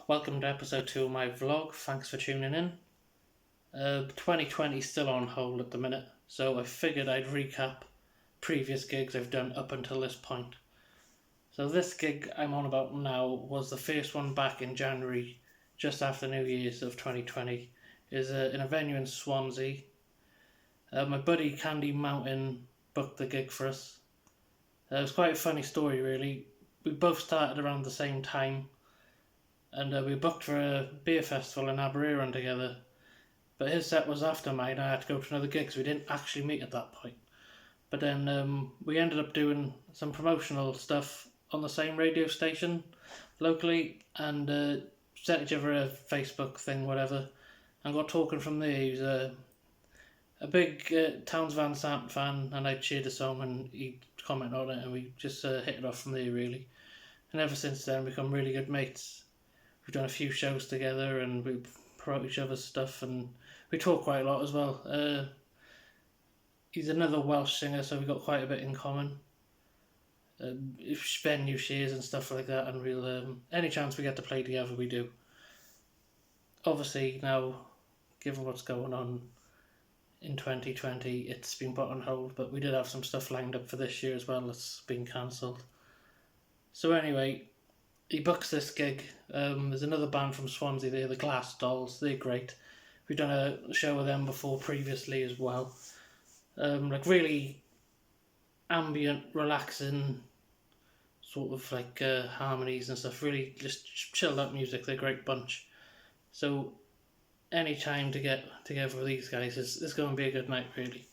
welcome to episode 2 of my vlog. Thanks for tuning in. 2020 is still on hold at the minute, so I figured I'd recap previous gigs I've done up until this point. So this gig I'm on about now was the first one back in January, just after New Year's of 2020. Is in a venue in Swansea. My buddy Candy Mountain booked the gig for us. It was quite a funny story, really. We both started around the same time, and we booked for a beer festival in Aberystwyth together. But his set was after mine. I had to go to another gig, so we didn't actually meet at that point. But then we ended up doing some promotional stuff on the same radio station locally, and sent each other a Facebook thing, whatever, and got talking from there. He was a big Towns Van Sant fan, and I cheered the song, and he commented on it, and we just hit it off from there, really. And ever since then, we've become really good mates. We've done a few shows together, and we promote each other's stuff, and we talk quite a lot as well. He's another Welsh singer, so we've got quite a bit in common. Venue shares and stuff like that, and we'll any chance we get to play together, we do. Obviously, now, given what's going on in 2020, it's been put on hold, but we did have some stuff lined up for this year as well that's been cancelled. So anyway, he books this gig. There's another band from Swansea there, the Glass Dolls. They're great. We've done a show with them before previously as well. Like really ambient, relaxing, sort of like harmonies and stuff. Really just chilled out music. They're a great bunch. So any time to get together with these guys is going to be a good night, really.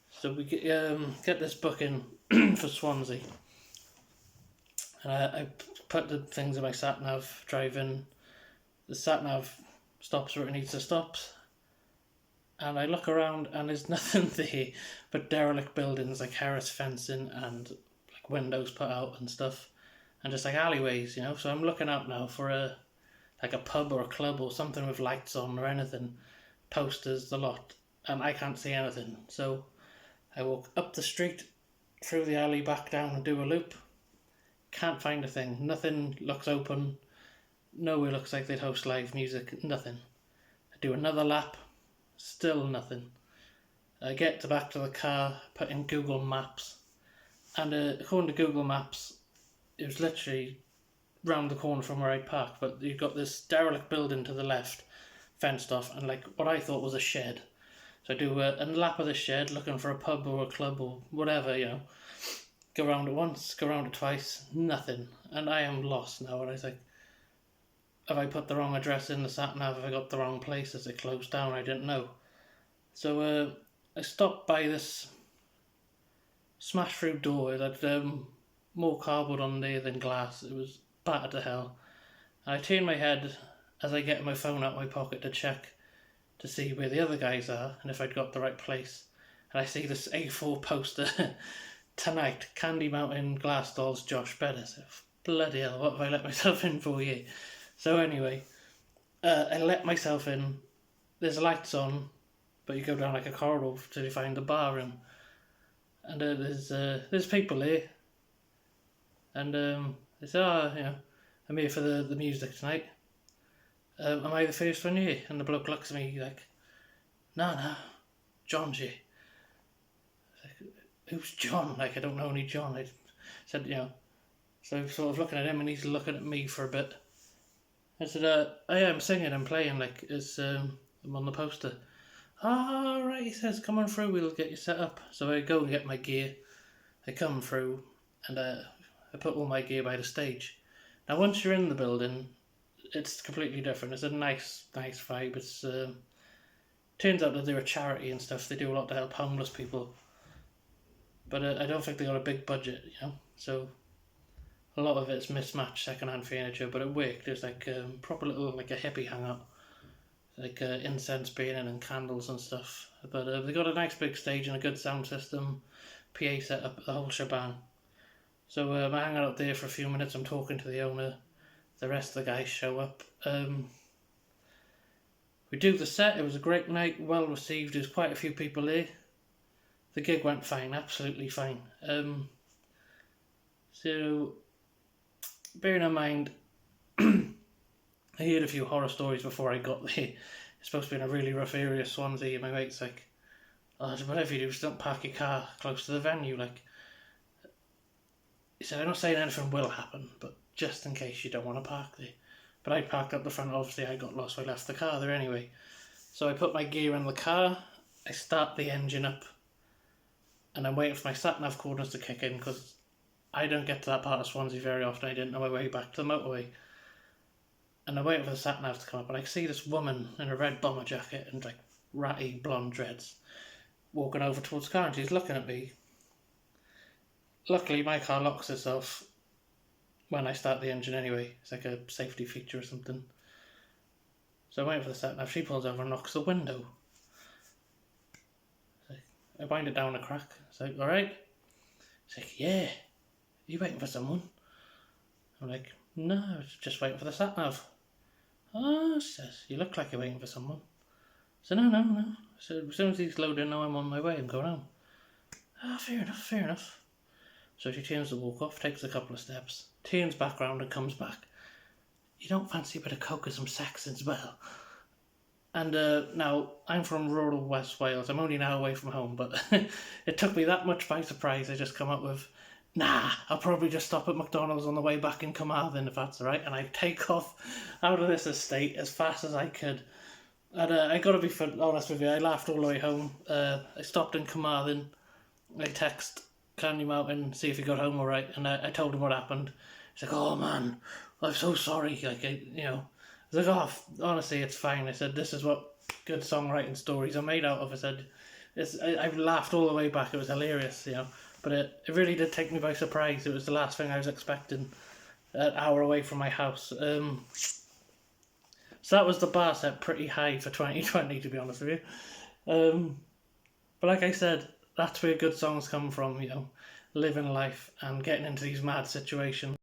So we get this booking for Swansea. And I put the things in my sat-nav, driving. The sat-nav stops where it needs to stop. And I look around and there's nothing there but derelict buildings like Harris fencing and like windows put out and stuff. And just like alleyways, you know. So I'm looking out now for a pub or a club or something with lights on or anything. Posters, the lot. And I can't see anything. So I walk up the street, through the alley, back down and do a loop. Can't find a thing. Nothing looks open. Nowhere looks like they'd host live music. Nothing. I do another lap. Still nothing. I get back to the car, put in Google Maps. And according to Google Maps, it was literally round the corner from where I parked. But you've got this derelict building to the left, fenced off, and like what I thought was a shed. So I do a lap of the shed, looking for a pub or a club or whatever, you know. Go around it once, go around it twice, nothing. And I am lost now. And I was like, have I put the wrong address in the sat-nav? Have I got the wrong place? Is it closed down? I didn't know. So I stopped by this smash-through door. It had more cardboard on there than glass. It was battered to hell. And I turned my head as I get my phone out of my pocket to check to see where the other guys are and if I'd got the right place. And I see this A4 poster... Tonight, Candy Mountain, Glass Dolls, Josh Beddis. Bloody hell, what have I let myself in for here? So anyway, I let myself in. There's lights on, but you go down like a corridor till you find the bar room. And there's people there. And they say, I'm here for the music tonight. Am I the first one here? And the bloke looks at me like, no, John's here. Who's John? Like, I don't know any John. I said, so sort of looking at him and he's looking at me for a bit. I said, I'm singing and playing, like, I'm on the poster. Ah, right, he says, come on through, we'll get you set up. So I go and get my gear. I come through and I put all my gear by the stage. Now, once you're in the building, it's completely different. It's a nice vibe. It's turns out that they're a charity and stuff. They do a lot to help homeless people. But I don't think they got a big budget, so a lot of it's mismatched second-hand furniture, but it worked. There's like proper little, like a hippie hangout, like incense burning and candles and stuff. But they got a nice big stage and a good sound system, PA setup, the whole shebang. So I'm hanging out there for a few minutes. I'm talking to the owner. The rest of the guys show up. We do the set. It was a great night, well received. There's quite a few people there. The gig went fine, absolutely fine. So, bearing in mind, I heard a few horror stories before I got there. It's supposed to be in a really rough area, Swansea, and my mate's like, oh, whatever you do, just don't park your car close to the venue. Like, he said, I'm not saying anything will happen, but just in case you don't want to park there. But I parked up the front, obviously I got lost, so I left the car there anyway. So I put my gear in the car, I start the engine up, and I'm waiting for my sat-nav coordinates to kick in, because I don't get to that part of Swansea very often. I didn't know my way back to the motorway. And I'm waiting for the sat-nav to come up, and I see this woman in a red bomber jacket and like ratty blonde dreads walking over towards the car, and she's looking at me. Luckily, my car locks itself when I start the engine anyway. It's like a safety feature or something. So I'm waiting for the sat-nav. She pulls over and knocks the window. I wind it down a crack. It's like, alright? She's like, yeah. Are you waiting for someone? I'm like, no, I was just waiting for the sat-nav. Oh, she says, you look like you're waiting for someone. So no. So as soon as he's loaded, now I'm on my way, I'm going home. Ah, fair enough. So she turns the walk off, takes a couple of steps, turns back round and comes back. You don't fancy a bit of coke and some sex as well? And now, I'm from rural West Wales. I'm only now away from home, but it took me that much by surprise. I just come up with, nah, I'll probably just stop at McDonald's on the way back in Carmarthen, if that's alright. And I take off out of this estate as fast as I could. And I got to be honest with you, I laughed all the way home. I stopped in Carmarthen. I text Candy Mountain, see if he got home alright. And I told him what happened. He's like, oh man, I'm so sorry. Like, I was like, oh, honestly, it's fine. I said, this is what good songwriting stories are made out of. I said, I laughed all the way back. It was hilarious, But it really did take me by surprise. It was the last thing I was expecting, an hour away from my house. So that was the bar set pretty high for 2020, to be honest with you. But like I said, that's where good songs come from, living life and getting into these mad situations.